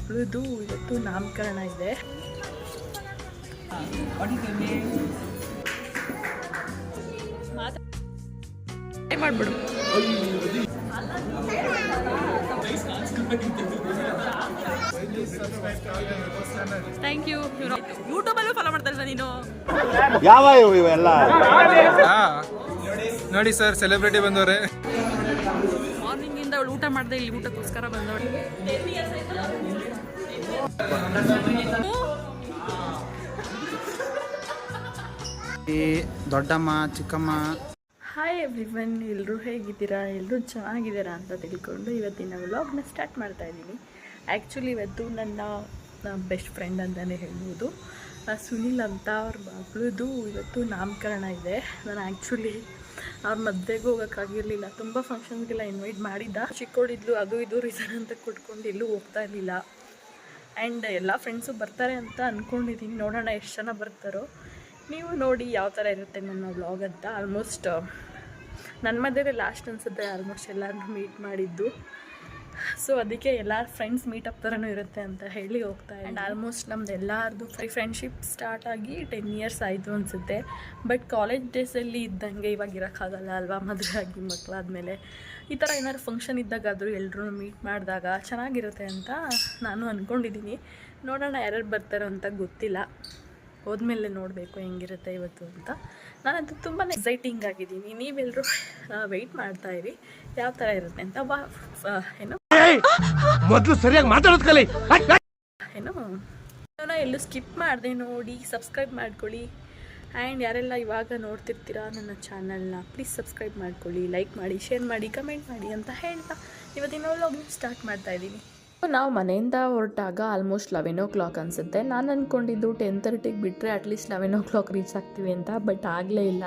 ಮಗಳದು ಇವತ್ತು ನಾಮಕರಣ ಇದೆ. ಮಾಡ್ಬಿಡು. Thank you. ಯೂಟ್ಯೂಬಲ್ಲೂ ಫಾಲೋ ಮಾಡ್ತಾ ನೀನು? ಯಾವ ಇವೆಲ್ಲ ನೋಡಿ ಸರ್, ಸೆಲೆಬ್ರಿಟಿ ಬಂದವ್ರೆ. ಮಾರ್ನಿಂಗ್ ಇಂದ ಅವಳು ಊಟ ಮಾಡ್ದೆ, ಇಲ್ಲಿ ಊಟಕ್ಕೋಸ್ಕರ ಬಂದವಳು. ದೊಡ್ಡಮ್ಮ, ಚಿಕ್ಕಮ್ಮ. ಹಾಯ್ ಎವ್ರಿವನ್, ಎಲ್ಲರೂ ಹೇಗಿದ್ದೀರಾ? ಎಲ್ಲರೂ ಚೆನ್ನಾಗಿದ್ದೀರಾ ಅಂತ ತಿಳ್ಕೊಂಡು ಇವತ್ತಿನ ವ್ಲಾಗ್ನ ಸ್ಟಾರ್ಟ್ ಮಾಡ್ತಾ ಇದ್ದೀನಿ. ಆ್ಯಕ್ಚುಲಿ ಇವತ್ತು ನನ್ನ ಬೆಸ್ಟ್ ಫ್ರೆಂಡ್ ಅಂತಲೇ ಹೇಳ್ಬೋದು, ಸುನಿಲ್ ಅಂತ. ಅವ್ರ ಮಗಳದು ಇವತ್ತು ನಾಮಕರಣ ಇದೆ. ನಾನು ಆ್ಯಕ್ಚುಲಿ ಅವ್ರ ಮದುವೆಗೂ ಹೋಗೋಕ್ಕಾಗಿರಲಿಲ್ಲ. ತುಂಬ ಫಂಕ್ಷನ್ಗೆಲ್ಲ ಇನ್ವೈಟ್ ಮಾಡಿದ್ದ. ಚಿಕ್ಕವಳಿದ್ಲು, ಅದು ಇದು ರೀಸನ್ ಅಂತ ಕೊಟ್ಕೊಂಡು ಎಲ್ಲೂ ಹೋಗ್ತಾ ಇರಲಿಲ್ಲ. ಆ್ಯಂಡ್ ಎಲ್ಲ ಫ್ರೆಂಡ್ಸು ಬರ್ತಾರೆ ಅಂತ ಅಂದ್ಕೊಂಡಿದ್ದೀನಿ. ನೋಡೋಣ ಎಷ್ಟು ಜನ ಬರ್ತಾರೋ. ನೀವು ನೋಡಿ ಯಾವ ಥರ ಇರುತ್ತೆ ನನ್ನ ವ್ಲಾಗ್ ಅಂತ. ಆಲ್ಮೋಸ್ಟ್ ನನ್ನ ಮದುವೆ ಲಾಸ್ಟ್ ಅನಿಸುತ್ತೆ ಆಲ್ಮೋಸ್ಟ್ ಎಲ್ಲರನ್ನೂ ಮೀಟ್ ಮಾಡಿದ್ದು. ಸೊ ಅದಕ್ಕೆ ಎಲ್ಲರ ಫ್ರೆಂಡ್ಸ್ ಮೀಟಪ್ ಥರನೂ ಇರುತ್ತೆ ಅಂತ ಹೇಳಿ ಹೋಗ್ತಾ. ಆ್ಯಂಡ್ ಆಲ್ಮೋಸ್ಟ್ ನಮ್ದು ಎಲ್ಲರದು ಫ್ರೆಂಡ್ಶಿಪ್ ಸ್ಟಾರ್ಟ್ ಆಗಿ 10 years ಆಯಿತು ಅನಿಸುತ್ತೆ. ಬಟ್ ಕಾಲೇಜ್ ಡೇಸಲ್ಲಿ ಇದ್ದಂಗೆ ಇವಾಗ ಇರೋಕ್ಕಾಗಲ್ಲ ಅಲ್ವಾ, ಮದುವೆ ಆಗಿ ಮಕ್ಕಳಾದಮೇಲೆ. ಈ ಥರ ಏನಾದ್ರು ಫಂಕ್ಷನ್ ಇದ್ದಾಗಾದರೂ ಎಲ್ಲರೂ ಮೀಟ್ ಮಾಡಿದಾಗ ಚೆನ್ನಾಗಿರುತ್ತೆ ಅಂತ ನಾನು ಅಂದ್ಕೊಂಡಿದ್ದೀನಿ. ನೋಡೋಣ ಯಾರ್ಯಾರು ಬರ್ತಾರೋ ಅಂತ ಗೊತ್ತಿಲ್ಲ. ಹೋದ್ಮೇಲೆ ನೋಡಬೇಕು ಹೆಂಗಿರುತ್ತೆ ಇವತ್ತು ಅಂತ. ನಾನಂತೂ ತುಂಬಾ ಎಕ್ಸೈಟಿಂಗ್ ಆಗಿದ್ದೀನಿ. ನೀವೆಲ್ಲರೂ ವೆಯ್ಟ್ ಮಾಡ್ತಾಯಿರಿ ಯಾವ ಥರ ಇರುತ್ತೆ ಅಂತ. ಏನು ಮೊದಲು ಸರಿಯಾಗಿ ಮಾತಾಡೋದು ಕಲಿ. ಏನು ಎಲ್ಲೂ ಸ್ಕಿಪ್ ಮಾಡಿದೆ ನೋಡಿ, ಸಬ್ಸ್ಕ್ರೈಬ್ ಮಾಡ್ಕೊಳ್ಳಿ. ಆ್ಯಂಡ್ ಯಾರೆಲ್ಲ ಇವಾಗ ನೋಡ್ತಿರ್ತೀರಾ ನನ್ನ ಚಾನಲ್ನ, ಪ್ಲೀಸ್ ಸಬ್ಸ್ಕ್ರೈಬ್ ಮಾಡ್ಕೊಳ್ಳಿ, ಲೈಕ್ ಮಾಡಿ, ಶೇರ್ ಮಾಡಿ, ಕಮೆಂಟ್ ಮಾಡಿ ಅಂತ ಹೇಳ್ತಾ ಇವತ್ತಿನ ವ್ಲಾಗ್ನ ಸ್ಟಾರ್ಟ್ ಮಾಡ್ತಾಯಿದ್ದೀನಿ. ನಾವು ಮನೆಯಿಂದ ಹೊರಟಾಗ ಆಲ್ಮೋಸ್ಟ್ 11 o'clock ಅನಿಸುತ್ತೆ. ನಾನು ಅಂದ್ಕೊಂಡಿದ್ದು 10:30 ಬಿಟ್ಟರೆ ಅಟ್ಲೀಸ್ಟ್ 11 o'clock ರೀಚ್ ಆಗ್ತೀವಿ ಅಂತ. ಬಟ್ ಆಗಲೇ ಇಲ್ಲ.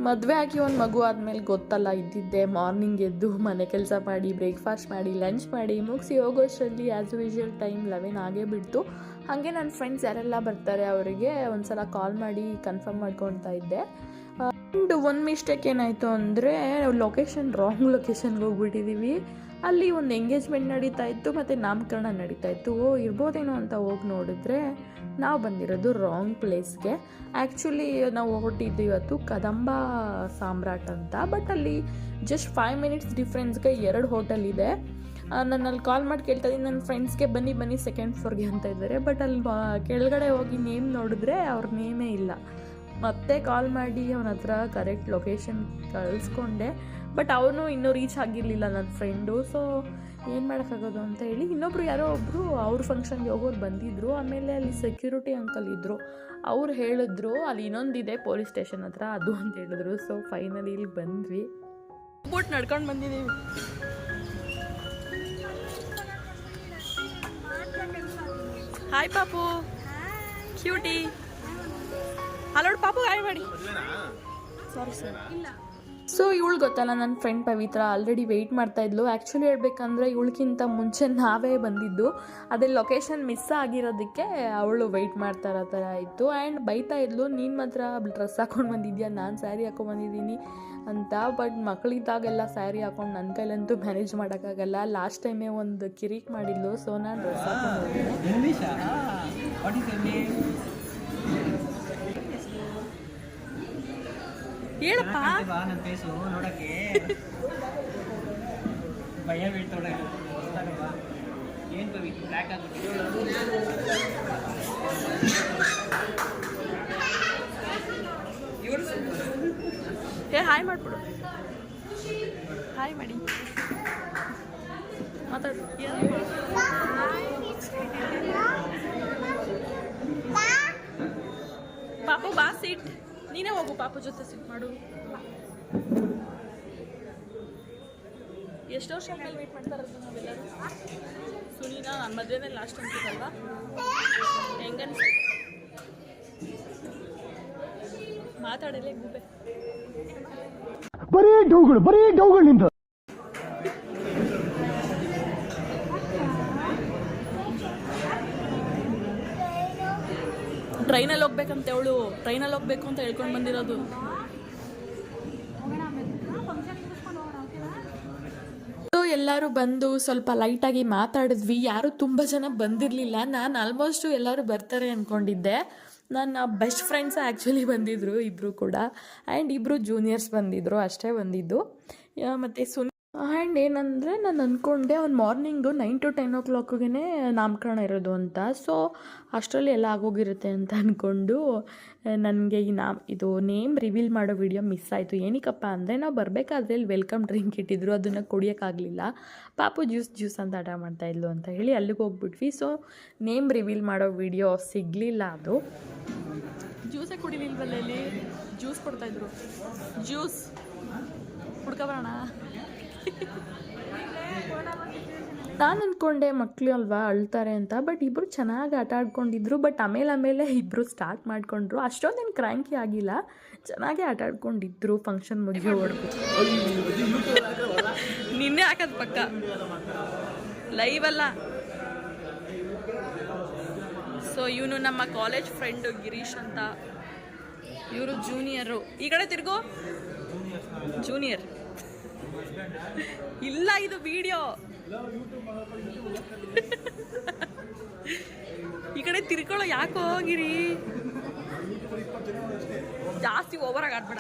ಮದುವೆ ಆಗಿ ಒಂದು ಮಗು ಆದಮೇಲೆ ಗೊತ್ತಲ್ಲ ಇದ್ದಿದ್ದೆ. ಮಾರ್ನಿಂಗ್ ಎದ್ದು ಮನೆ ಕೆಲಸ ಮಾಡಿ, ಬ್ರೇಕ್ಫಾಸ್ಟ್ ಮಾಡಿ, ಲಂಚ್ ಮಾಡಿ, ಮುಗಿಸಿ ಹೋಗೋಷ್ಟರಲ್ಲಿ ಆ್ಯಸ್ ಯೂಶುವಲ್ ಟೈಮ್ 11 ಆಗೇ ಬಿಡ್ತು. ಹಾಗೆ ನನ್ನ ಫ್ರೆಂಡ್ಸ್ ಯಾರೆಲ್ಲ ಬರ್ತಾರೆ ಅವರಿಗೆ ಒಂದು ಸಲ ಕಾಲ್ ಮಾಡಿ ಕನ್ಫರ್ಮ್ ಮಾಡ್ಕೊಳ್ತಾ ಇದ್ದೆ. ಆ್ಯಂಡ್ ಒಂದು ಮಿಸ್ಟೇಕ್ ಏನಾಯಿತು ಅಂದರೆ ರಾಂಗ್ ಲೊಕೇಶನ್ಗೆ ಹೋಗ್ಬಿಟ್ಟಿದ್ದೀವಿ. ಅಲ್ಲಿ ಒಂದು ಎಂಗೇಜ್ಮೆಂಟ್ ನಡೀತಾ ಇತ್ತು ಮತ್ತು ನಾಮಕರಣ ನಡೀತಾ ಇತ್ತು. ಇರ್ಬೋದೇನೋ ಅಂತ ಹೋಗಿ ನೋಡಿದ್ರೆ ನಾವು ಬಂದಿರೋದು ರಾಂಗ್ ಪ್ಲೇಸ್ಗೆ. ಆ್ಯಕ್ಚುಲಿ ನಾವು ಹೊರಟಿದ್ದು ಇವತ್ತು ಕದಂಬ ಸಾಮ್ರಾಟ್ ಅಂತ. ಬಟ್ ಅಲ್ಲಿ ಜಸ್ಟ್ 5 minutes ಡಿಫ್ರೆನ್ಸ್ಗೆ 2 ಹೋಟೆಲ್ ಇದೆ. ನನ್ನಲ್ಲಿ ಕಾಲ್ ಮಾಡಿ ಕೇಳ್ತಾ ಇದ್ದೀನಿ ನನ್ನ ಫ್ರೆಂಡ್ಸ್ಗೆ, ಬನ್ನಿ ಸೆಕೆಂಡ್ ಫ್ಲೋರ್ಗೆ ಅಂತ ಇದ್ದಾರೆ. ಬಟ್ ಅಲ್ಲಿ ಕೆಳಗಡೆ ಹೋಗಿ ನೇಮ್ ನೋಡಿದ್ರೆ ಅವ್ರ ನೇಮೇ ಇಲ್ಲ. ಮತ್ತೆ ಕಾಲ್ ಮಾಡಿ ಅವನ ಹತ್ರ ಕರೆಕ್ಟ್ ಲೊಕೇಶನ್ ಕಳಿಸ್ಕೊಂಡೆ. ಬಟ್ ಅವನು ಇನ್ನೂ ರೀಚ್ ಆಗಿರಲಿಲ್ಲ ನನ್ನ ಫ್ರೆಂಡು. ಸೊ ಏನು ಮಾಡೋಕ್ಕಾಗೋದು ಅಂತ ಹೇಳಿ ಇನ್ನೊಬ್ಬರು ಯಾರೋ ಒಬ್ಬರು ಅವ್ರ ಫಂಕ್ಷನ್ಗೆ ಹೋಗೋರು ಬಂದಿದ್ದರು. ಆಮೇಲೆ ಅಲ್ಲಿ ಸೆಕ್ಯೂರಿಟಿ ಅಂಕಲ್ ಇದ್ದರು. ಅವ್ರು ಹೇಳಿದ್ರು ಅಲ್ಲಿ ಇನ್ನೊಂದಿದೆ ಪೊಲೀಸ್ ಸ್ಟೇಷನ್ ಹತ್ರ, ಅದು ಅಂತ ಹೇಳಿದ್ರು. ಸೊ ಫೈನಲಿ ಇಲ್ಲಿ ಬಂದ್ವಿ. ಬೋಟ್ ನಡ್ಕೊಂಡು ಬಂದಿದ್ದೀವಿ. ಹಾಯ್ ಪಾಪು, ಕ್ಯೂಟಿ. ಹಲೋ ಪಾಪು, ಹಾಯ್ ಮಾಡಿ. Sorry sir. ಸೊ ಇವಳು ಗೊತ್ತಲ್ಲ ನನ್ನ ಫ್ರೆಂಡ್ ಪವಿತ್ರ, ಆಲ್ರೆಡಿ ವೆಯ್ಟ್ ಮಾಡ್ತಾಯಿದ್ಲು. ಆ್ಯಕ್ಚುಲಿ ಹೇಳ್ಬೇಕಂದ್ರೆ ಇವಳಿಗಿಂತ ಮುಂಚೆ ನಾವೇ ಬಂದಿದ್ದು. ಅದೇ ಲೊಕೇಶನ್ ಮಿಸ್ ಆಗಿರೋದಕ್ಕೆ ಅವಳು ವೆಯ್ಟ್ ಮಾಡ್ತಾ ಇರೋ ಥರ ಇತ್ತು. ಆ್ಯಂಡ್ ಬೈತಾ ಇದ್ಲು, ನೀನು ಮಾತ್ರ ಡ್ರೆಸ್ ಹಾಕ್ಕೊಂಡು ಬಂದಿದ್ಯಾ, ನಾನು ಸ್ಯಾರಿ ಹಾಕ್ಕೊಂಡ್ಬಂದಿದ್ದೀನಿ ಅಂತ. ಬಟ್ ಮಕ್ಕಳಿದ್ದಾಗೆಲ್ಲ ಸ್ಯಾರಿ ಹಾಕ್ಕೊಂಡು ನನ್ನ ಕೈಲಂತೂ ಮ್ಯಾನೇಜ್ ಮಾಡೋಕ್ಕಾಗಲ್ಲ. ಲಾಸ್ಟ್ ಟೈಮೇ ಒಂದು ಕಿರಿಕ್ ಮಾಡಿದ್ಲು. ಸೊ ನಾನು ಡ್ರೆಸ್ ಹಾಕ್ಕೊಂಡು ಹೇಳಪ್ಪ. ನನ್ನ ಫೇಸು ನೋಡಕ್ಕೆ ಭಯ ಬೀಳ್ತಾಳೆ. ಏನು ಪವಿ ಬ್ಲ್ಯಾಕ್ ಹಾಯ್ ಮಾಡಿಬಿಡು. ಹಾಯ್ ಮಾಡಿ ಮಾತಾಡು. ಪಾಪು ಬಾ, ಸೀಟ್ ನೀನೇ ಹೋಗು, ಪಾಪು ಜೊತೆ ಸಿಟ್ ಮಾಡು. ಎಷ್ಟು ವರ್ಷ ಮೇಲೆ ವೇಟ್ ಮಾಡ್ತಾ ಇರೋದು ನಾವೆಲ್ಲರೂ. ಸುನೀನಾ ನನ್ನ ಮದುವೆನೇ ಲಾಸ್ಟ್ ಅನ್ಸುತ್ತಲ್ವಾ? ಹೆಂಗನ್ಸಿ ಮಾತಾಡಲೇ ಗೂಬೆ. ಬರೀ ಡೌಗಳು ನಿಂದು. ಟ್ರೈನಲ್ಲಿ ಹೋಗ್ಬೇಕಂತೆ ಅವಳು. ಟ್ರೈನಲ್ಲಿ ಹೋಗ್ಬೇಕು ಅಂತ ಹೇಳ್ಕೊಂಡು ಬಂದಿರೋದು. ಎಲ್ಲರೂ ಬಂದು ಸ್ವಲ್ಪ ಲೈಟಾಗಿ ಮಾತಾಡಿದ್ವಿ. ಯಾರೂ ತುಂಬ ಜನ ಬಂದಿರಲಿಲ್ಲ. ನಾನು ಆಲ್ಮೋಸ್ಟು ಎಲ್ಲರೂ ಬರ್ತಾರೆ ಅಂದ್ಕೊಂಡಿದ್ದೆ. ನನ್ನ ಬೆಸ್ಟ್ ಫ್ರೆಂಡ್ಸ್ ಆ್ಯಕ್ಚುಲಿ ಬಂದಿದ್ದರು ಇಬ್ಬರು ಕೂಡ. ಆ್ಯಂಡ್ ಇಬ್ಬರು ಜೂನಿಯರ್ಸ್ ಬಂದಿದ್ದರು, ಅಷ್ಟೇ ಬಂದಿದ್ದು. ಮತ್ತು ಆ್ಯಂಡ್ ಏನಂದರೆ ನಾನು ಅಂದ್ಕೊಂಡೆ ಅವ್ನು ಮಾರ್ನಿಂಗು 9 to 10 o'clockಗೆ ನಾಮಕರಣ ಇರೋದು ಅಂತ. ಸೊ ಅಷ್ಟರಲ್ಲಿ ಎಲ್ಲ ಆಗೋಗಿರುತ್ತೆ ಅಂತ ಅಂದ್ಕೊಂಡು ನನಗೆ ಇದು ನೇಮ್ ರಿವೀಲ್ ಮಾಡೋ ವಿಡಿಯೋ ಮಿಸ್ ಆಯಿತು. ಏನಕ್ಕಪ್ಪ ಅಂದರೆ ನಾವು ಬರಬೇಕಾದ್ರೆ ಇಲ್ಲಿ ವೆಲ್ಕಮ್ ಡ್ರಿಂಕ್ ಇಟ್ಟಿದ್ರು, ಅದನ್ನು ಕುಡಿಯೋಕ್ಕಾಗಲಿಲ್ಲ. ಪಾಪು ಜ್ಯೂಸ್ ಅಂತ ಆಟ ಮಾಡ್ತಾಯಿದ್ಲು ಅಂತ ಹೇಳಿ ಅಲ್ಲಿಗೆ ಹೋಗ್ಬಿಟ್ವಿ. ಸೊ ನೇಮ್ ರಿವೀಲ್ ಮಾಡೋ ವಿಡಿಯೋ ಸಿಗಲಿಲ್ಲ. ಅದು ಜ್ಯೂಸೇ ಕುಡಿಲಿಲ್ವಲ್ಲ, ಇಲ್ಲಿ ಜ್ಯೂಸ್ ಕೊಡ್ತಾಯಿದ್ರು. ಜ್ಯೂಸ್ ಕುಡ್ಕೊಬರೋಣ. ನಾನು ಅಂದ್ಕೊಂಡೆ ಮಕ್ಕಳು ಅಲ್ವಾ ಅಳ್ತಾರೆ ಅಂತ. ಬಟ್ ಇಬ್ಬರು ಚೆನ್ನಾಗಿ ಆಟ ಆಡ್ಕೊಂಡಿದ್ರು. ಬಟ್ ಆಮೇಲೆ ಇಬ್ಬರು ಸ್ಟಾರ್ಟ್ ಮಾಡಿಕೊಂಡ್ರು. ಅಷ್ಟೊಂದೇನು ಕ್ರ್ಯಾಂಕಿ ಆಗಿಲ್ಲ, ಚೆನ್ನಾಗೇ ಆಟ ಆಡ್ಕೊಂಡಿದ್ರು. ಫಂಕ್ಷನ್ ಮುಗಿಯೋವರೆಗೂ ನಿನ್ನೆ ಹಾಕೋದು ಪಕ್ಕ ಲೈವ್ ಅಲ್ಲ. ಸೊ ಇವನು ನಮ್ಮ ಕಾಲೇಜ್ ಫ್ರೆಂಡು ಗಿರೀಶ್ ಅಂತ. ಇವರು ಜೂನಿಯರು. ಈ ಕಡೆ ತಿರ್ಗೋ, ಜೂನಿಯರ್ ಇಲ್ಲ, ಇದು ವಿಡಿಯೋ. ಈ ಕಡೆ ತಿರ್ಕೊಳ್ಳೋ, ಯಾಕೋ ಹೋಗಿರಿ, ಜಾಸ್ತಿ ಓವರಾಗಿ ಆಡ್ಬೇಡ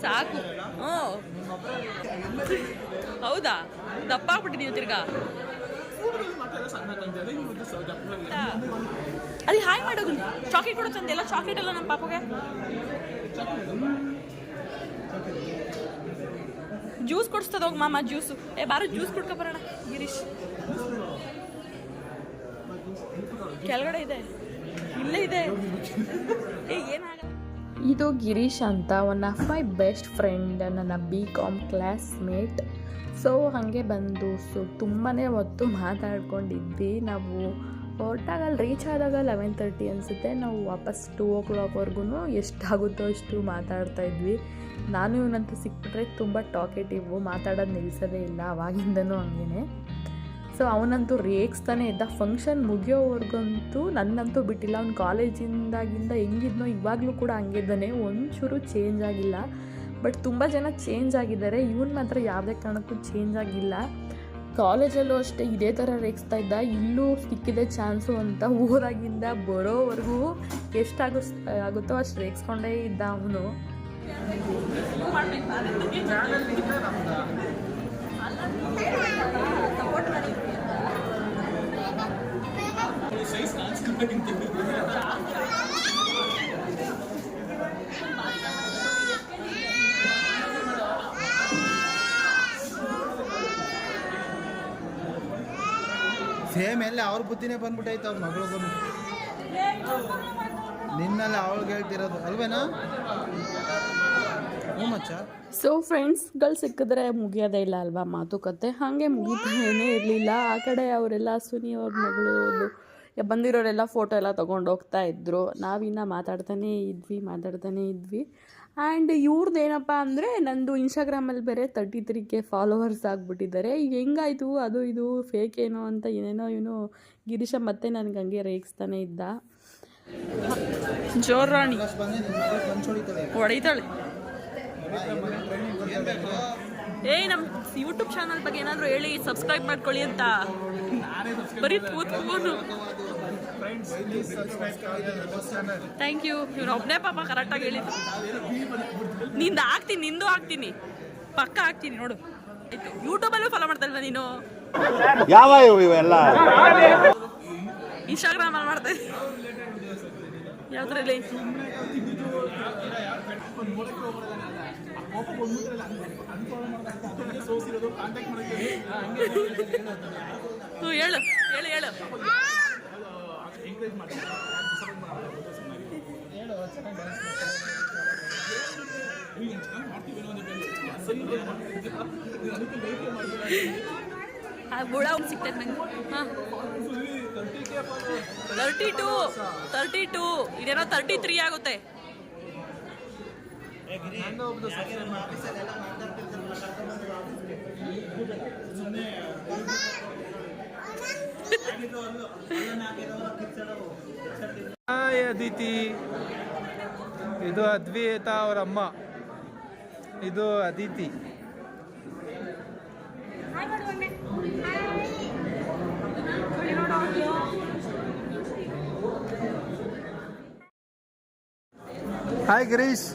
ಸಾಕು. ಹ್ಞೂ ಹೌದಾ, ದಪ್ಪ ಆಗ್ಬಿಟ್ಟಿದ್ದೀವಿ ತಿರ್ಗಾ. ಅಲ್ಲಿ ಹಾಯ್ ಮಾಡೋದು. ಚಾಕ್ಲೇಟ್ ಕೊಡೋ ಚಂದ, ಎಲ್ಲ ಚಾಕ್ಲೇಟ್ ಎಲ್ಲ ನಮ್ಮ ಪಾಪಗೆ. ಜ್ಯೂಸ್ ಕೊಡಿಸ್ತದ ಹೋಗಿ ಮಾಮ, ಜ್ಯೂಸು. ಬಾರು ಜ್ಯೂಸ್ ಕುಡ್ಕೊ ಬರೋಣ. ಗಿರೀಶ್ ಕೆಳಗಡೆ ಇದೆ, ಇಲ್ಲೇ ಇದೆ. ಏನಾಗಲ್ಲ. ಇದು ಗಿರೀಶ್ ಅಂತ, one of my best friend, ನನ್ನ BCom ಕ್ಲಾಸ್ಮೇಟ್. ಸೊ ಹಾಗೆ ಬಂದು ತುಂಬಾ ಹೊತ್ತು ಮಾತಾಡ್ಕೊಂಡಿದ್ವಿ. ನಾವು ಹೊರಟಾಗಲ್ಲಿ ರೀಚ್ ಆದಾಗ 11:30 ಅನಿಸುತ್ತೆ. ನಾವು ವಾಪಸ್ 2 o'clockವರೆಗೂ ಎಷ್ಟಾಗುತ್ತೋ ಅಷ್ಟು ಮಾತಾಡ್ತಾಯಿದ್ವಿ. ನಾನು ಇವನಂತೂ ಸಿಕ್ಬಿಟ್ರೆ ತುಂಬ ಟಾಕೆಟಿವು, ಮಾತಾಡೋದು ನಿಲ್ಲಿಸೋದೇ ಇಲ್ಲ, ಅವಾಗಿಂದನೂ ಹಂಗೇ. ಸೊ ಅವನಂತೂ ರೇಗಿಸ್ತಾನೆ ಇದ್ದ. ಫಂಕ್ಷನ್ ಮುಗಿಯೋವರೆಗಂತೂ ನನ್ನಂತೂ ಬಿಟ್ಟಿಲ್ಲ. ಅವ್ನು ಕಾಲೇಜಿಂದಾಗಿಂದ ಹೆಂಗಿದ್ನೋ ಇವಾಗಲೂ ಕೂಡ ಹಂಗಿದ್ದಾನೆ, ಒಂಚೂರು ಚೇಂಜ್ ಆಗಿಲ್ಲ. ಬಟ್ ತುಂಬ ಜನ ಚೇಂಜ್ ಆಗಿದ್ದಾರೆ, ಇವನು ಮಾತ್ರ ಯಾವುದೇ ಕಾರಣಕ್ಕೂ ಚೇಂಜ್ ಆಗಿಲ್ಲ. ಕಾಲೇಜಲ್ಲೂ ಅಷ್ಟೇ ಇದೇ ಥರ ರೇಗಿಸ್ತಾ ಇದ್ದ. ಇಲ್ಲೂ ಸಿಕ್ಕಿದೆ ಚಾನ್ಸು ಅಂತ ಊರಾಗಿಂದ ಬರೋವರೆಗೂ ಆಗುತ್ತೋ ಅಷ್ಟು ರೇಗಿಸ್ಕೊಂಡೇ ಇದ್ದ ಅವನು. ಸೇಮ್ ಎಲ್ಲ ಅವ್ರ ಬುದ್ಧಿನೇ ಬಂದ್ಬಿಟ್ಟೈತೆ ಅವ್ರ ಮಗಳಿಗೂ. ನಿನ್ನಲ್ಲಿ ಅವಳಿಗೆ ಹೇಳ್ತಿರೋದು ಅಲ್ವೇನಾ? ಹ್ಞೂ ಮಚ್ಚ. ಸೊ ಫ್ರೆಂಡ್ಸ್ಗಳು ಸಿಕ್ಕಿದ್ರೆ ಮುಗಿಯೋದೇ ಇಲ್ಲ ಅಲ್ವಾ ಮಾತುಕತೆ. ಹಾಗೆ ಮುಗಿತಾನೇ ಇರಲಿಲ್ಲ. ಆ ಕಡೆ ಅವರೆಲ್ಲ ಸುನಿ ಅವ್ರ ಮಗಳು ಬಂದಿರೋರೆಲ್ಲ ಫೋಟೋ ಎಲ್ಲ ತೊಗೊಂಡು ಹೋಗ್ತಾ ಇದ್ದರು. ನಾವಿನ್ನು ಮಾತಾಡ್ತಾನೇ ಇದ್ವಿ. ಆ್ಯಂಡ್ ಇವ್ರದ್ದು ಏನಪ್ಪ ಅಂದರೆ, ನಂದು ಇನ್ಸ್ಟಾಗ್ರಾಮಲ್ಲಿ ಬೇರೆ 33K ಫಾಲೋವರ್ಸ್ ಆಗಿಬಿಟ್ಟಿದ್ದಾರೆ. ಈಗ ಹೆಂಗಾಯಿತು ಅದು ಇದು ಫೇಕ್ ಏನೋ ಅಂತ ಏನೇನೋ ಇವನು ಗಿರೀಶ ಮತ್ತೆ ನನಗೆ ಹಂಗೆ ರೇಗಿಸ್ತಾನೆ ಇದ್ದ. ಜೋರಾಣಿ ಹೊಡಿತಾಳೆ. ನಮ್ಮ ಯೂಟ್ಯೂಬ್ ಚಾನಲ್ ಬಗ್ಗೆ ಏನಾದರೂ ಹೇಳಿ, ಸಬ್ಸ್ಕ್ರೈಬ್ ಮಾಡ್ಕೊಳ್ಳಿ ಅಂತ. ಬರೀ ಕೂತ್ಕೊಂಡು ಥ್ಯಾಂಕ್ ಯು. ಇವ್ನು ಒಬ್ಬನೇ ಪಾಪ ಕರೆಕ್ಟಾಗಿ ಹೇಳಿದ್ದು. ನಿಂದು ಹಾಕ್ತೀನಿ ಪಕ್ಕ ಹಾಕ್ತೀನಿ ನೋಡು. ಆಯ್ತು, ಯೂಟ್ಯೂಬಲ್ಲೂ ಫಾಲೋ ಮಾಡ್ತಾ ನೀನು? ಯಾವ ಇವೆಲ್ಲ ಇನ್ಸ್ಟಾಗ್ರಾಮಲ್ಲಿ ಮಾಡ್ತಾ ಇದ್ದೀನಿ. ಯಾವ್ದ್ರಲ್ಲಿ? ಹೇಳು. ಬುಡ ಸಿಗ್ತೈತೆ ನಂಗೆ. ಹಾಂ 32 ಇದೇನೋ 33 ಆಗುತ್ತೆ. ಅದಿತಿ, ಇದು ಅದ್ವಿತ ಅವರಮ್ಮ, ಇದು ಅದಿತಿ. ಹಾಯ್ ಗಿರೀಶ್,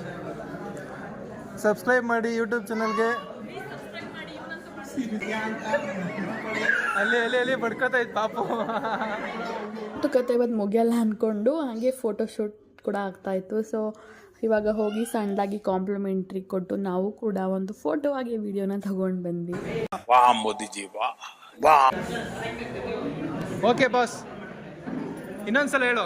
ಸಬ್ಸ್ಕ್ರೈಬ್ ಮಾಡಿ ಯೂಟ್ಯೂಬ್ ಚಾನಲ್ಗೆ. ಅಲ್ಲಿ ಬಡ್ಕೋತಾ ಇತ್ತು ಪಾಪು. ಮಾತುಕತೆ ಇವತ್ತು ಮುಗಿಯಲ್ಲ ಅಂದ್ಕೊಂಡು ಹಾಗೆ ಫೋಟೋಶೂಟ್ ಕೂಡ ಆಗ್ತಾಯಿತ್ತು. ಸೊ ಇವಾಗ ಹೋಗಿ ಸಣ್ಣದಾಗಿ ಕಾಂಪ್ಲಿಮೆಂಟ್ರಿ ಕೊಟ್ಟು ನಾವು ಕೂಡ ಒಂದು ಫೋಟೋ ಆಗಿ ವಿಡಿಯೋನ ತಗೊಂಡು ಬಂದ್ವಿ. ಓಕೆ ಬಾಸ್, ಇನ್ನೊಂದ್ಸಲ ಹೇಳು.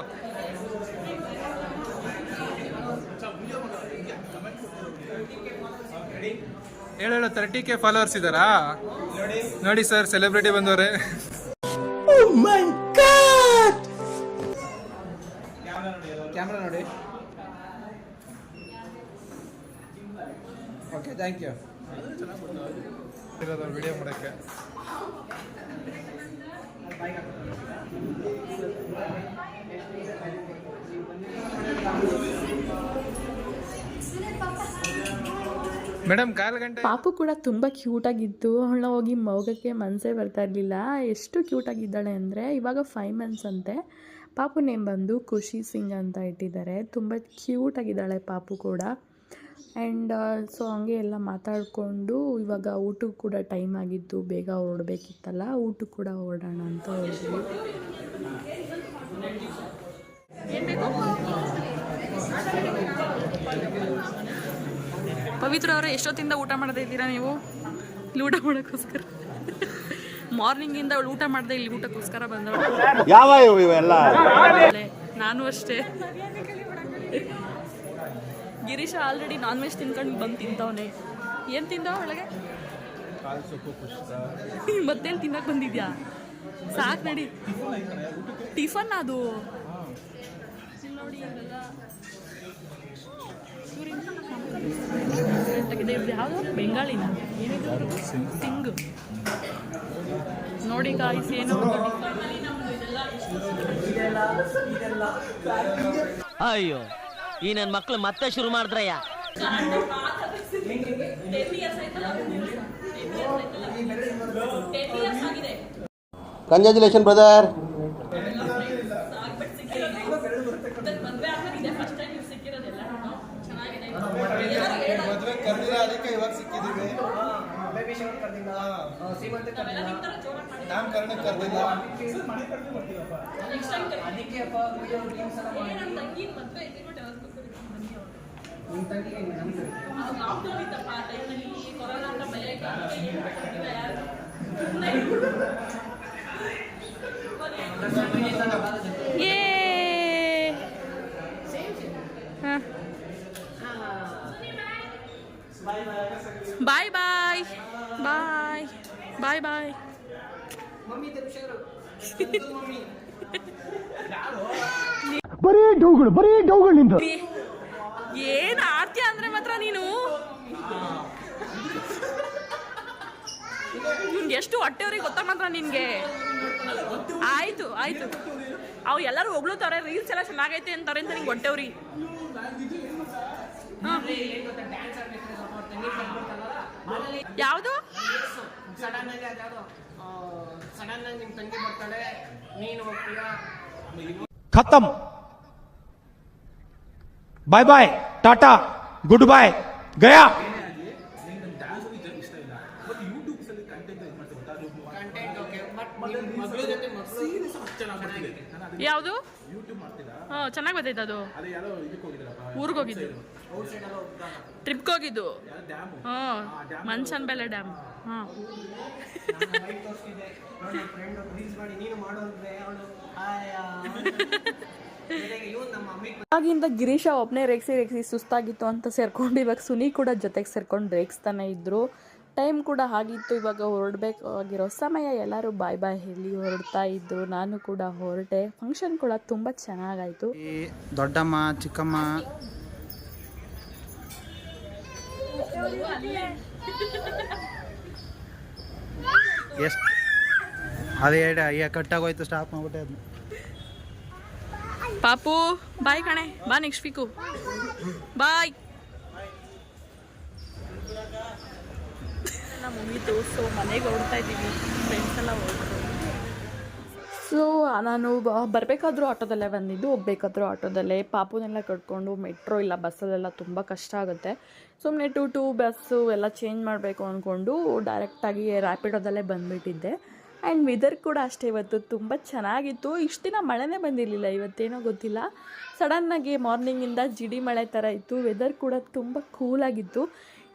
ಹೇಳು 30K ಫಾಲೋವರ್ಸ್ ಇದ್ದಾರಾ ನೋಡಿ ಸರ್, ಸೆಲೆಬ್ರಿಟಿ ಬಂದವ್ರೆ. ಕ್ಯಾಮ್ರಾ ನೋಡಿ. Okay, thank you. ವಿಡಿಯೋ ಮಾಡೋಕ್ಕೆ ಮೇಡಮ್ ಕಾಲು ಗಂಟೆ. ಪಾಪು ಕೂಡ ತುಂಬ ಕ್ಯೂಟಾಗಿತ್ತು. ಅವಳನ್ನ ಹೋಗಿ ಮೋಗಕ್ಕೆ ಮನಸ್ಸೇ ಬರ್ತಾ ಇರಲಿಲ್ಲ, ಎಷ್ಟು ಕ್ಯೂಟಾಗಿದ್ದಾಳೆ ಅಂದರೆ. ಇವಾಗ 5 months ಅಂತೆ. ಪಾಪು ನೇಮ್ ಬಂದು ಖುಷಿ ಸಿಂಗ್ ಅಂತ ಇಟ್ಟಿದ್ದಾರೆ. ತುಂಬ ಕ್ಯೂಟಾಗಿದ್ದಾಳೆ ಪಾಪು ಕೂಡ. ಆ್ಯಂಡ್ ಸೊ ಹಂಗೆ ಎಲ್ಲ ಮಾತಾಡಿಕೊಂಡು ಇವಾಗ ಊಟಕ್ಕೆ ಕೂಡ ಟೈಮ್ ಆಗಿದ್ದು, ಬೇಗ ಹೊರಡಬೇಕಿತ್ತಲ್ಲ, ಊಟಕ್ಕೆ ಕೂಡ ಹೊರಡೋಣ ಅಂತ ಹೋದ್ವಿ. ಪವಿತ್ರ ಅವರೇ, ಎಷ್ಟೊತ್ತಿಂದ ಊಟ ಮಾಡದೇ ಇದ್ದೀರಾ ನೀವು? ಇಲ್ಲಿ ಊಟ ಮಾಡೋಕ್ಕೋಸ್ಕರ ಮಾರ್ನಿಂಗಿಂದ ಅವಳು ಊಟ ಮಾಡದೆ ಇಲ್ಲಿ ಊಟಕ್ಕೋಸ್ಕರ ಬಂದವಳು. ಯಾವ ಇವೆಲ್ಲ? ನಾನು ಅಷ್ಟೇ. ಗಿರೀಶ ಆಲ್ರೆಡಿ ನಾನ್ ವೆಜ್ ತಿನ್ಕೊಂಡು ಬಂದು ತಿಂತವನೆ. ಏನು ತಿಂದವ ಒಳಗೆ? ಮತ್ತೇನು ತಿನ್ನಕ್ಕೆ ಬಂದಿದ್ಯಾ? ಸಾಕು ನಡಿ. ಟಿಫನ್ ಅದು ನೋಡಿ. ಯಾವುದು ಬೆಂಗಾಳಿನ ಏನಿದ್ರು ಸಿಂಗ್ ನೋಡಿ ಗಾಯ್ಸ್. ಏನು ಅಯ್ಯೋ, ಈ ನನ್ನ ಮಕ್ಳು ಮತ್ತೆ ಶುರು ಮಾಡಿದ್ರಯ್ಯ. Congratulation brother. ಮದುವೆ ಕರೆದಿಲ್ಲ, ಅದಕ್ಕೆ ಇವಾಗ ಸಿಕ್ಕಿದ್ದೀವಿ. ನಾಮಕರಣ ಕರೆದಿಲ್ಲ. ಬಾಯ್ ಬಾಯ್ ಬಾಯ್ ಬಾಯ್ ಬಾಯ್. ಬರೀ ಡೌಗಳು ನಿಂದು. ಏನು ಆಡ್ತೀಯ ಅಂದ್ರೆ ಮಾತ್ರ ನೀನು. ನಿನ್ಗೆ ಎಷ್ಟು ಹೊಟ್ಟೆವ್ರಿಗೆ ಗೊತ್ತಾ ಮಾತ್ರ ನಿನ್ಗೆ. ಆಯ್ತು ಆಯ್ತು, ಅವು ಎಲ್ಲರೂ ಹೊಗಳುತ್ತಾರೆ, ರೀಲ್ಸ್ ಎಲ್ಲ ಚೆನ್ನಾಗೈತೆ ಅಂತಾರೆ ಅಂತ ನಿಂಗೆ ಹೊಟ್ಟೆವ್ರಿ. ಯಾವುದು? खत्म, bye bye, tata, goodbye, गया. ಯಾವುದು? ಹಾಂ, ಚೆನ್ನಾಗಿ ಬರ್ತೈತೆ ಅದು. ಊರಿಗೆ ಹೋಗಿದ್ದು, ಟ್ರಿಪ್ಗೆ ಹೋಗಿದ್ದು. ಹಾಂ, ಮನ್ಸನ್ ಬೆಲೆ ಡ್ಯಾಮ್. ಹಾಂ, ಆಗಿಂದ ಗಿರೀಶ ಒಬ್ಬನೇ ರೇಗಿಸಿ ಸುಸ್ತಾಗಿತ್ತು ಅಂತ ಸೇರ್ಕೊಂಡು ಇವಾಗ ಸುನಿ ಕೂಡ ಜೊತೆಗೆ ಸೇರ್ಕೊಂಡು ರೇಗಿಸ್ತಾನೆ ಇದ್ರು. ಟೈಮ್ ಕೂಡ ಆಗಿತ್ತು, ಇವಾಗ ಹೊರಡಬೇಕಾಗಿರೋ ಸಮಯ. ಎಲ್ಲರೂ ಬಾಯ್ ಬಾಯ್ ಹೇಳಿ ಹೊರಡ್ತಾ ಇದ್ರು. ನಾನು ಕೂಡ ಹೊರಟೆ. ಫಂಕ್ಷನ್ ಕೂಡ ತುಂಬ ಚೆನ್ನಾಗಾಯಿತು. ದೊಡ್ಡಮ್ಮ, ಚಿಕ್ಕಮ್ಮ, ಎಷ್ಟು ಅದೇ ಕಟ್ಟಾಗೋಯ್ತು, ಸ್ಟಾಪ್ ಮಾಡ್ಬಿಟ್ಟೆ ಅದನ್ನ. ಪಾಪು ಬಾಯ್ ಕಣೆ, ಬಾ ನೆಕ್ಸ್ಟ್ ವೀಕು ಬಾಯ್. ಎಲ್ಲ ಮುಗೀತು. ಸೊ ಮನೆಗೆ ಹೊರಡ್ತಾ ಇದ್ದೀವಿ, ಫ್ರೆಂಡ್ಸ್ ಎಲ್ಲ ಹೊರಟರು. ಸೊ ನಾನು ಬರಬೇಕಾದ್ರೂ ಆಟೋದಲ್ಲೇ ಬಂದಿದ್ದು, ಹೋಗ್ಬೇಕಾದ್ರೂ ಆಟೋದಲ್ಲೇ. ಪಾಪುನೆಲ್ಲ ಕಟ್ಕೊಂಡು ಮೆಟ್ರೋ ಇಲ್ಲ ಬಸ್ಸಲ್ಲೆಲ್ಲ ತುಂಬ ಕಷ್ಟ ಆಗುತ್ತೆ. ಸುಮ್ಮನೆ ಟು ಬಸ್ಸು ಎಲ್ಲ ಚೇಂಜ್ ಮಾಡಬೇಕು ಅಂದ್ಕೊಂಡು ಡೈರೆಕ್ಟಾಗಿ ರ್ಯಾಪಿಡೋದಲ್ಲೇ ಬಂದುಬಿಟ್ಟಿದ್ದೆ. ಆ್ಯಂಡ್ ವೆದರ್ ಕೂಡ ಅಷ್ಟೇ ಇವತ್ತು ತುಂಬ ಚೆನ್ನಾಗಿತ್ತು. ಇಷ್ಟು ದಿನ ಮಳೆನೇ ಬಂದಿರಲಿಲ್ಲ, ಇವತ್ತೇನೋ ಗೊತ್ತಿಲ್ಲ ಸಡನ್ನಾಗಿ ಮಾರ್ನಿಂಗಿಂದ ಜಿಡಿ ಮಳೆ ಥರ ಇತ್ತು. ವೆದರ್ ಕೂಡ ತುಂಬ ಕೂಲಾಗಿತ್ತು.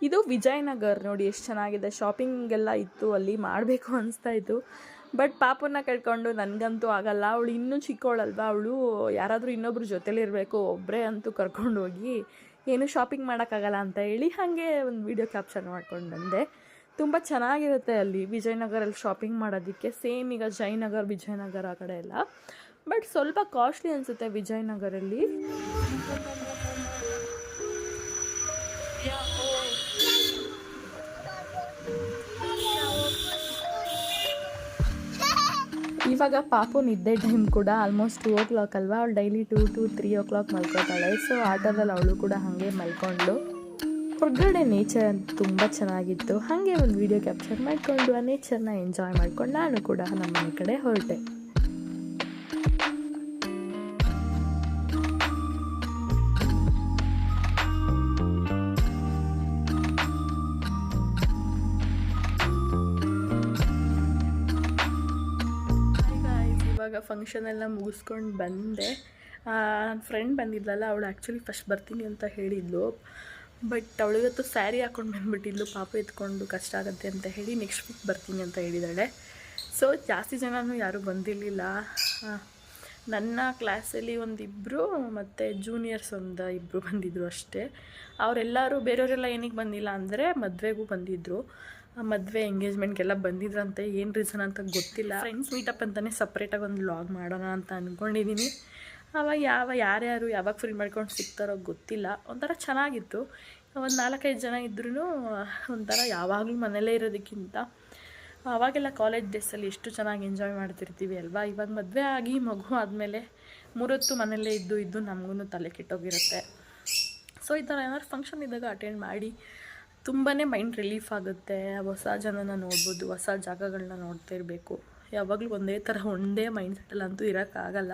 ಇದು ವಿಜಯನಗರ್ ನೋಡಿ ಎಷ್ಟು ಚೆನ್ನಾಗಿದೆ. ಶಾಪಿಂಗೆಲ್ಲ ಇತ್ತು, ಅಲ್ಲಿ ಮಾಡಬೇಕು ಅನಿಸ್ತಾಯಿತ್ತು. ಬಟ್ ಪಾಪನ್ನ ಕಟ್ಕೊಂಡು ನನಗಂತೂ ಆಗಲ್ಲ, ಅವಳು ಇನ್ನೂ ಚಿಕ್ಕವಳಲ್ವ, ಅವಳು ಯಾರಾದರೂ ಇನ್ನೊಬ್ರು ಜೊತೆಲಿರಬೇಕು, ಒಬ್ಬರೇ ಅಂತೂ ಕರ್ಕೊಂಡು ಹೋಗಿ ಏನು ಶಾಪಿಂಗ್ ಮಾಡೋಕ್ಕಾಗಲ್ಲ ಅಂತ ಹೇಳಿ ಹಾಗೆ ಒಂದು ವಿಡಿಯೋ ಕ್ಯಾಪ್ಚರ್ ಮಾಡ್ಕೊಂಡು ಬಂದೆ. ತುಂಬ ಚೆನ್ನಾಗಿರುತ್ತೆ ಅಲ್ಲಿ ವಿಜಯನಗರಲ್ಲಿ ಶಾಪಿಂಗ್ ಮಾಡೋದಕ್ಕೆ. ಸೇಮ್ ಈಗ ಜಯನಗರ್ ವಿಜಯನಗರ ಆ ಕಡೆ ಎಲ್ಲ, ಬಟ್ ಸ್ವಲ್ಪ ಕಾಸ್ಟ್ಲಿ ಅನಿಸುತ್ತೆ ವಿಜಯನಗರಲ್ಲಿ. ಇವಾಗ ಪಾಪು ನಿದ್ದೆ ಟೈಮ್ ಕೂಡ ಆಲ್ಮೋಸ್ಟ್ 2 o'clock ಅಲ್ವಾ. ಅವಳು ಡೈಲಿ 2 to 3 o'clock ಮಲ್ಕೋತಾಳೆ. ಸೊ ಆಟೋದಲ್ಲಿ ಅವಳು ಕೂಡ ಹಾಗೆ ಮಲ್ಕೊಂಡು. ಹೊರಗಡೆ ನೇಚರ್ ಅಂತ ತುಂಬ ಚೆನ್ನಾಗಿತ್ತು. ಹಾಗೆ ಒಂದು ವಿಡಿಯೋ ಕ್ಯಾಪ್ಚರ್ ಮಾಡಿಕೊಂಡು ಆ ನೇಚರ್ನ ಎಂಜಾಯ್ ಮಾಡ್ಕೊಂಡು ನಾನು ಕೂಡ ನಮ್ಮ ಮನೆ ಕಡೆ ಹೊರಟೆ. ಇವಾಗ ಫಂಕ್ಷನ್ ಎಲ್ಲ ಮುಗಿಸ್ಕೊಂಡು ಬಂದೆ. ನನ್ನ ಫ್ರೆಂಡ್ ಬಂದಿದ್ಲಲ್ಲ, ಅವಳು ಆ್ಯಕ್ಚುಲಿ ಫಸ್ಟ್ ಬರ್ತೀನಿ ಅಂತ ಹೇಳಿದ್ಲು. ಬಟ್ ಅವಳಿಗತ್ತು ಸ್ಯಾರಿ ಹಾಕ್ಕೊಂಡು ಬಂದುಬಿಟ್ಟಿದ್ಲು. ಪಾಪ ಎತ್ಕೊಂಡು ಕಷ್ಟ ಆಗುತ್ತೆ ಅಂತ ಹೇಳಿ ನೆಕ್ಸ್ಟ್ ವೀಕ್ ಬರ್ತೀನಿ ಅಂತ ಹೇಳಿದ್ದಾಳೆ. ಸೊ ಜಾಸ್ತಿ ಜನನೂ ಯಾರೂ ಬಂದಿರಲಿಲ್ಲ. ನನ್ನ ಕ್ಲಾಸಲ್ಲಿ ಒಂದಿಬ್ಬರು ಮತ್ತು ಜೂನಿಯರ್ಸ್ ಇಬ್ಬರು ಬಂದಿದ್ದರು ಅಷ್ಟೇ. ಅವರೆಲ್ಲರೂ ಬೇರೆಯವರೆಲ್ಲ ಏನಕ್ಕೆ ಬಂದಿಲ್ಲ ಅಂದರೆ ಮದುವೆಗೂ ಬಂದಿದ್ದರು. ಮದುವೆ ಎಂಗೇಜ್ಮೆಂಟ್ಗೆಲ್ಲ ಬಂದಿದ್ರಂತೆ. ಏನು ರೀಸನ್ ಅಂತ ಗೊತ್ತಿಲ್ಲ. ಫ್ರೆಂಡ್ಸ್ ಮೀಟಪ್ ಅಂತಲೇ ಸಪ್ರೇಟಾಗಿ ಒಂದು ವ್ಲಾಗ್ ಮಾಡೋಣ ಅಂತ ಅಂದ್ಕೊಂಡಿದ್ದೀನಿ. ಅವಾಗ ಯಾರ್ಯಾರು ಯಾವಾಗ ಫ್ರೀ ಮಾಡ್ಕೊಂಡು ಸಿಗ್ತಾರೋ ಗೊತ್ತಿಲ್ಲ. ಒಂಥರ ಚೆನ್ನಾಗಿತ್ತು. ಒಂದು 4-5 ಜನ ಇದ್ರೂ ಒಂಥರ ಯಾವಾಗಲೂ ಮನೇಲೇ ಇರೋದಕ್ಕಿಂತ ಆವಾಗೆಲ್ಲ ಕಾಲೇಜ್ ಡೇಸಲ್ಲಿ ಎಷ್ಟು ಚೆನ್ನಾಗಿ ಎಂಜಾಯ್ ಮಾಡ್ತಿರ್ತೀವಿ ಅಲ್ವಾ. ಇವಾಗ ಮದುವೆ ಆಗಿ ಮಗು ಆದಮೇಲೆ 3 ಹೊತ್ತು ಮನೆಯಲ್ಲೇ ಇದ್ದು ನಮಗೂ ತಲೆ ಕೆಟ್ಟೋಗಿರುತ್ತೆ. ಸೊ ಈ ಥರ ಏನಾದ್ರು ಫಂಕ್ಷನ್ ಇದ್ದಾಗ ಅಟೆಂಡ್ ಮಾಡಿ ತುಂಬಾ ಮೈಂಡ್ ರಿಲೀಫ್ ಆಗುತ್ತೆ. ಹೊಸ ಜನನ ನೋಡ್ಬೋದು, ಹೊಸ ಜಾಗಗಳನ್ನ ನೋಡ್ತಾ ಇರಬೇಕು. ಯಾವಾಗಲೂ ಒಂದೇ ಮೈಂಡ್ ಸೆಟ್ಟಲ್ಲಂತೂ ಇರೋಕ್ಕಾಗಲ್ಲ.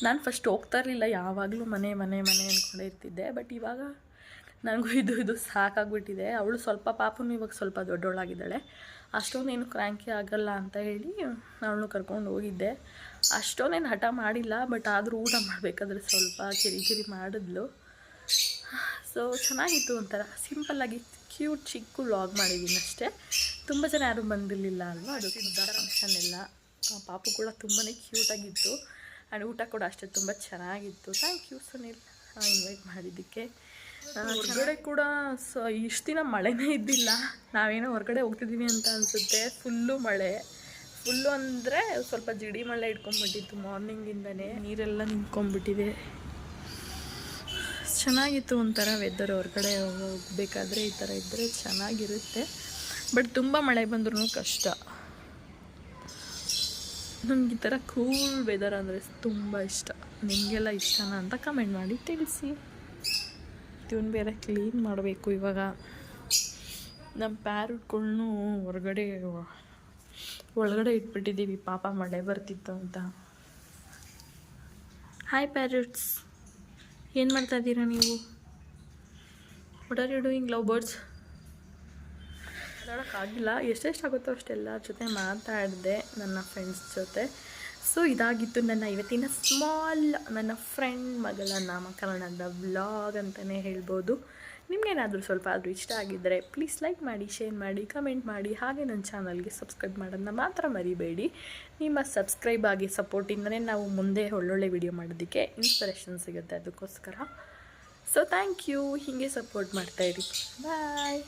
ನಾನು ಫಸ್ಟ್ ಹೋಗ್ತಾ ಇರಲಿಲ್ಲ, ಯಾವಾಗಲೂ ಮನೆ ಅಂದ್ಕೊಂಡೇ ಇರ್ತಿದ್ದೆ. ಬಟ್ ಇವಾಗ ನನಗೂ ಇದು ಸಾಕಾಗ್ಬಿಟ್ಟಿದೆ. ಅವಳು ಪಾಪನೂ ಇವಾಗ ಸ್ವಲ್ಪ ದೊಡ್ಡವಳಾಗಿದ್ದಾಳೆ. ಅಷ್ಟೊಂದೇನು ಕ್ರ್ಯಾಂಕಿ ಆಗಲ್ಲ ಅಂತ ಹೇಳಿ ಅವಳನ್ನು ಕರ್ಕೊಂಡು ಹೋಗಿದ್ದೆ. ಅಷ್ಟೊಂದೇನು ಹಠ ಮಾಡಿಲ್ಲ, ಬಟ್ ಆದರೂ ಊಟ ಮಾಡಬೇಕಾದ್ರೆ ಸ್ವಲ್ಪ ಕಿರಿಕಿರಿ ಮಾಡಿದ್ಲು. ಸೊ ಚೆನ್ನಾಗಿತ್ತು, ಒಂಥರ ಸಿಂಪಲ್ಲಾಗಿ ಕ್ಯೂಟ್ ಚಿಕ್ಕ ವ್ಲಾಗ್ ಮಾಡಿದ್ದೀನಿ ಅಷ್ಟೇ. ತುಂಬ ಜನ ಯಾರೂ ಬಂದಿರಲಿಲ್ಲ ಅಲ್ವಾ. ಅದು ಫಂಕ್ಷನ್ ಎಲ್ಲ. ಪಾಪು ಕೂಡ ತುಂಬಾ ಕ್ಯೂಟಾಗಿತ್ತು. ಆ್ಯಂಡ್ ಊಟ ಕೂಡ ಅಷ್ಟೇ ತುಂಬ ಚೆನ್ನಾಗಿತ್ತು. ಥ್ಯಾಂಕ್ ಯು ಸುನಿಲ್ ಇನ್ವೈಟ್ ಮಾಡಿದ್ದಕ್ಕೆ. ಹೊರಗಡೆ ಕೂಡ ಇಷ್ಟು ದಿನ ಮಳೆನೇ ಇದ್ದಿಲ್ಲ. ನಾವೇನೋ ಹೊರಗಡೆ ಹೋಗ್ತಿದ್ದೀವಿ ಅಂತ ಅನಿಸುತ್ತೆ. ಫುಲ್ಲು ಮಳೆ, ಫುಲ್ಲು ಅಂದರೆ ಸ್ವಲ್ಪ ಜಿಡಿ ಮಳೆ ಇಟ್ಕೊಂಡ್ಬಿಟ್ಟಿತ್ತು ಮಾರ್ನಿಂಗಿಂದನೇ. ನೀರೆಲ್ಲ ನಿಂತ್ಕೊಂಡ್ಬಿಟ್ಟಿದೆ. ಚೆನ್ನಾಗಿತ್ತು ಒಂಥರ ವೆದರ್. ಹೊರಗಡೆ ಹೋಗಬೇಕಾದ್ರೆ ಈ ಥರ ಇದ್ದರೆ ಚೆನ್ನಾಗಿರುತ್ತೆ. ಬಟ್ ತುಂಬ ಮಳೆ ಬಂದ್ರೂ ಕಷ್ಟ. ನನಗೆ ಈ ಥರ ಕೂಲ್ ವೆದರ್ ಅಂದರೆ ತುಂಬ ಇಷ್ಟ. ನಿಮಗೆಲ್ಲ ಇಷ್ಟನಾ ಅಂತ ಕಮೆಂಟ್ ಮಾಡಿ ತಿಳಿಸಿ. ಇವನು ಬೇರೆ ಕ್ಲೀನ್ ಮಾಡಬೇಕು ಇವಾಗ. ನಮ್ಮ ಪ್ಯಾರುಟ್ಗಳ್ನೂ ಒಳಗಡೆ ಇಟ್ಬಿಟ್ಟಿದ್ದೀವಿ, ಪಾಪ ಮಳೆ ಬರ್ತಿತ್ತು ಅಂತ. ಹಾಯ್ ಪ್ಯಾರುಟ್ಸ್, ಏನು ಮಾಡ್ತಾ ಇದ್ದೀರಾ ನೀವು? What are you doing love birds? ಮಾತಾಡೋಕ್ಕಾಗಿಲ್ಲ, ಎಷ್ಟೆಷ್ಟಾಗುತ್ತೋ ಅಷ್ಟೆಲ್ಲ ಜೊತೆ ಮಾತಾಡಿದೆ ನನ್ನ ಫ್ರೆಂಡ್ಸ್ ಜೊತೆ. ಸೊ ಇದಾಗಿತ್ತು ನನ್ನ ಇವತ್ತಿನ ನನ್ನ ಫ್ರೆಂಡ್ ಮಗಳ ನಾಮಕರಣದ ವ್ಲಾಗ್ ಅಂತಲೇ ಹೇಳ್ಬೋದು. ನಿಮಗೇನಾದರೂ ಸ್ವಲ್ಪ ಆದರೂ ಇಷ್ಟ ಆಗಿದ್ದರೆ ಪ್ಲೀಸ್ ಲೈಕ್ ಮಾಡಿ, ಶೇರ್ ಮಾಡಿ, ಕಮೆಂಟ್ ಮಾಡಿ. ಹಾಗೆ ನನ್ನ ಚಾನಲ್ಗೆ ಸಬ್ಸ್ಕ್ರೈಬ್ ಮಾಡೋದನ್ನ ಮಾತ್ರ ಮರಿಬೇಡಿ. ನಿಮ್ಮ ಸಬ್ಸ್ಕ್ರೈಬ್ ಆಗಿ ಸಪೋರ್ಟಿಂದನೇ ನಾವು ಮುಂದೆ ಒಳ್ಳೊಳ್ಳೆ ವಿಡಿಯೋ ಮಾಡೋದಕ್ಕೆ ಇನ್ಸ್ಪಿರೇಷನ್ ಸಿಗುತ್ತೆ. ಅದಕ್ಕೋಸ್ಕರ ಸೊ ಥ್ಯಾಂಕ್ ಯು. ಹೀಗೆ ಸಪೋರ್ಟ್ ಮಾಡ್ತಾಯಿರಿ. ಬಾಯ್.